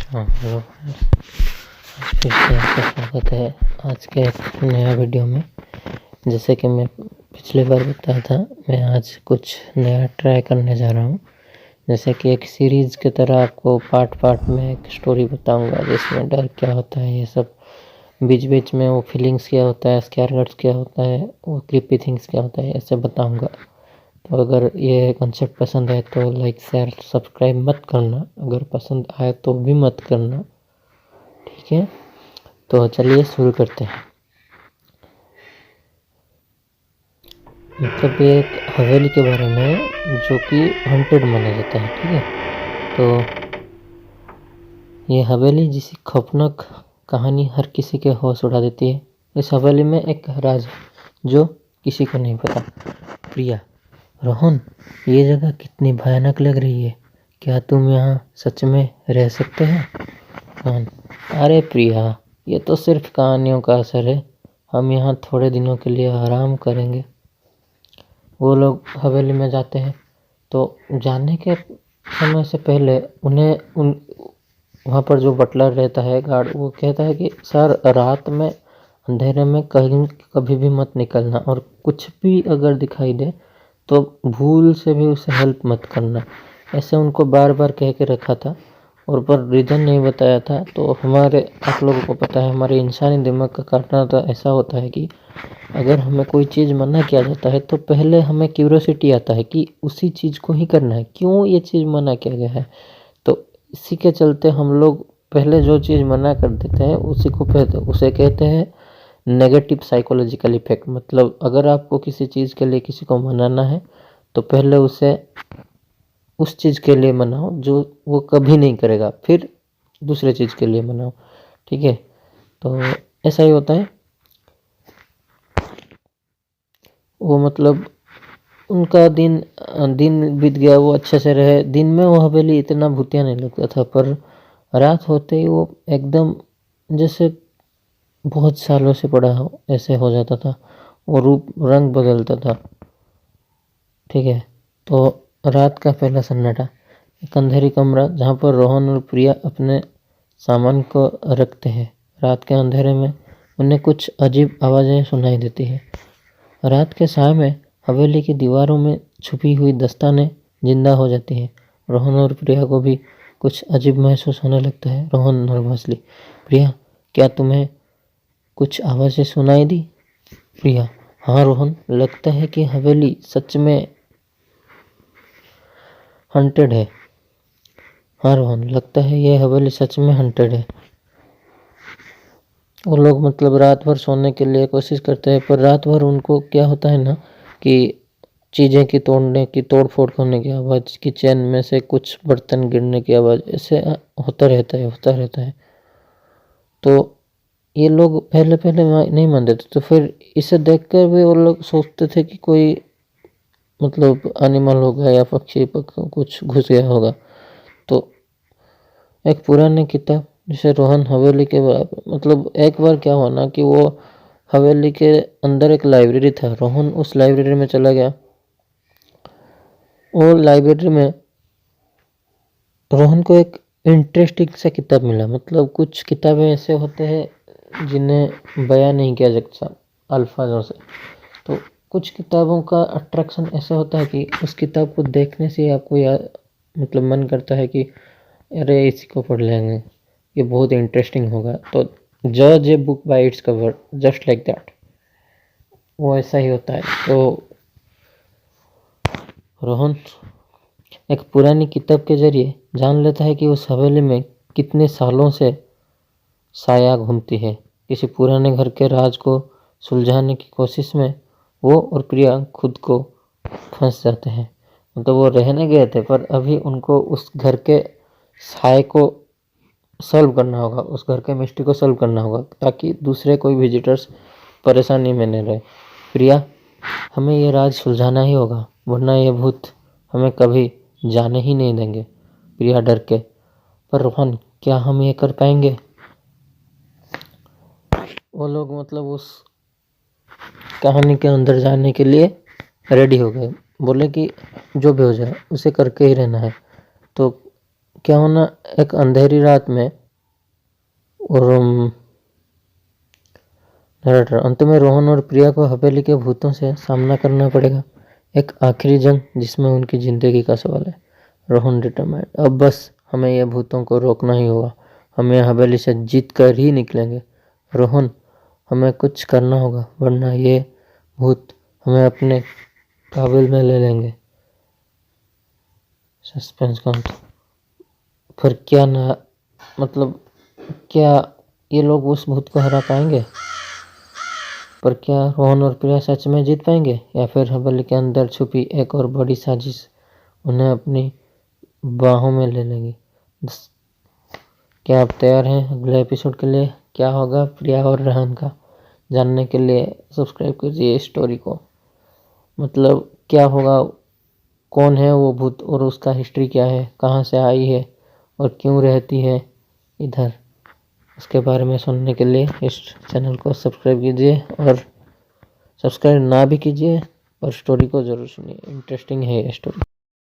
हाँ हेलो, फिर से आपका स्वागत है आज के एक नया वीडियो में। जैसे कि मैं पिछली बार बताया था, मैं आज कुछ नया ट्राई करने जा रहा हूँ। जैसे कि एक सीरीज़ की तरह आपको पार्ट पार्ट में एक स्टोरी बताऊँगा, जिसमें डर क्या होता है, ये सब बीच बीच में वो फीलिंग्स क्या होता है, स्कैरगट्स क्या होता है, वो क्रीपी थिंग्स क्या होता है, ऐसे बताऊँगा। तो अगर ये कंसेप्ट पसंद है तो लाइक शेयर सब्सक्राइब मत करना, अगर पसंद आए तो भी मत करना, ठीक है। तो चलिए शुरू करते हैं। मतलब ये एक हवेली के बारे में है जो कि हॉन्टेड माना जाता है, ठीक है। तो ये हवेली जिसकी खौफनाक कहानी हर किसी के होश उड़ा देती है। इस हवेली में एक राज है जो किसी को नहीं पता। प्रिया, रोहन, ये जगह कितनी भयानक लग रही है, क्या तुम यहाँ सच में रह सकते हैं? रोहन, अरे प्रिया, ये तो सिर्फ कहानियों का असर है, हम यहाँ थोड़े दिनों के लिए आराम करेंगे। वो लोग हवेली में जाते हैं, तो जाने के समय से पहले उन्हें वहाँ पर जो बटलर रहता है, गार्ड, वो कहता है कि सर, रात में अंधेरे में कहीं कभी भी मत निकलना, और कुछ भी अगर दिखाई दे तो भूल से भी उसे हेल्प मत करना। ऐसे उनको बार बार कह के रखा था, और पर रीज़न नहीं बताया था। तो हमारे, आप लोगों को पता है, हमारे इंसानी दिमाग का काटना तो ऐसा होता है कि अगर हमें कोई चीज़ मना किया जाता है तो पहले हमें क्यूरियोसिटी आता है कि उसी चीज़ को ही करना है, क्यों ये चीज़ मना किया गया है। तो इसी के चलते हम लोग पहले जो चीज़ मना कर देते हैं उसी को पहले, उसे कहते हैं नेगेटिव साइकोलॉजिकल इफेक्ट। मतलब अगर आपको किसी चीज़ के लिए किसी को मनाना है तो पहले उसे उस चीज़ के लिए मनाओ जो वो कभी नहीं करेगा, फिर दूसरे चीज़ के लिए मनाओ, ठीक है। तो ऐसा ही होता है। वो मतलब उनका दिन दिन बीत गया, वो अच्छे से रहे। दिन में वो हवेली इतना भूतिया नहीं लगता था, पर रात होते ही वो एकदम जैसे बहुत सालों से पड़ा हो ऐसे हो जाता था। वो रूप रंग बदलता था, ठीक है। तो रात का पहला सन्नाटा, एक अंधेरी कमरा जहाँ पर रोहन और प्रिया अपने सामान को रखते हैं। रात के अंधेरे में उन्हें कुछ अजीब आवाज़ें सुनाई देती है। रात के साय में हवेली की दीवारों में छुपी हुई दस्तानें जिंदा हो जाती हैं। रोहन और प्रिया को भी कुछ अजीब महसूस होने लगता है। रोहन नर्वसली, प्रिया, क्या तुम्हें कुछ आवाज़ें सुनाई दी? प्रिया, हाँ रोहन, लगता है कि हवेली सच में हंटेड है। हाँ रोहन, लगता है ये हवेली सच में हंटेड है। वो लोग मतलब रात भर सोने के लिए कोशिश करते हैं, पर रात भर उनको क्या होता है ना कि चीज़ें की तोड़ने की, तोड़ फोड़ होने की आवाज़, किचन में से कुछ बर्तन गिरने की आवाज़, ऐसे होता रहता है। तो ये लोग पहले पहले नहीं मानते थे, तो फिर इसे देखकर भी वो लोग सोचते थे कि कोई मतलब एनिमल होगा या पक्षी कुछ घुस गया होगा। तो एक पुरानी किताब, जैसे रोहन हवेली के मतलब एक बार क्या हुआ ना कि वो हवेली के अंदर एक लाइब्रेरी था। रोहन उस लाइब्रेरी में चला गया। वो लाइब्रेरी में रोहन को एक इंटरेस्टिंग सा किताब मिला। मतलब कुछ किताबें ऐसे होते हैं जिन्हें बयां नहीं किया जा सकता अल्फाजों से। तो कुछ किताबों का अट्रैक्शन ऐसा होता है कि उस किताब को देखने से आपको यार मतलब मन करता है कि अरे इसी को पढ़ लेंगे, ये बहुत इंटरेस्टिंग होगा। तो जज a book by its cover, just like that, वो ऐसा ही होता है। तो रोहन एक पुरानी किताब के जरिए जान लेता है कि उस हवेली में कितने सालों से साया घूमती है। किसी पुराने घर के राज को सुलझाने की कोशिश में वो और प्रिया खुद को फंस जाते हैं। मतलब वो रहने गए थे, पर अभी उनको उस घर के साय को सॉल्व करना होगा, उस घर के मिस्ट्री को सॉल्व करना होगा, ताकि दूसरे कोई विजिटर्स परेशानी में न रहे। प्रिया, हमें ये राज सुलझाना ही होगा, वरना ये भूत हमें कभी जाने ही नहीं देंगे। प्रिया डर के, पर रोहन, क्या हम ये कर पाएंगे? वो लोग मतलब उस कहानी के अंदर जाने के लिए रेडी हो गए। बोले कि जो भी हो जाए उसे करके ही रहना है। तो क्या होना, एक अंधेरी रात में और अंत में रोहन और प्रिया को हवेली के भूतों से सामना करना पड़ेगा। एक आखिरी जंग जिसमें उनकी जिंदगी का सवाल है। रोहन डिटरमाइंड, अब बस हमें ये भूतों को रोकना ही होगा। हमें हवेली से जीत कर ही निकलेंगे। रोहन, हमें कुछ करना होगा वरना ये भूत हमें अपने काबिल में ले लेंगे। सस्पेंस काउंट, फिर क्या ना, मतलब क्या ये लोग उस भूत को हरा पाएंगे? पर क्या रोहन और प्रिया सच में जीत पाएंगे या फिर हवेली के अंदर छुपी एक और बड़ी साजिश उन्हें अपनी बाहों में ले लेगी? क्या आप तैयार हैं अगले एपिसोड के लिए? क्या होगा प्रिया और रोहन का? जानने के लिए सब्सक्राइब कीजिए स्टोरी को। मतलब क्या होगा, कौन है वो भूत और उसका हिस्ट्री क्या है, कहाँ से आई है और क्यों रहती है इधर, इसके बारे में सुनने के लिए इस चैनल को सब्सक्राइब कीजिए। और सब्सक्राइब ना भी कीजिए पर स्टोरी को ज़रूर सुनिए, इंटरेस्टिंग है ये स्टोरी।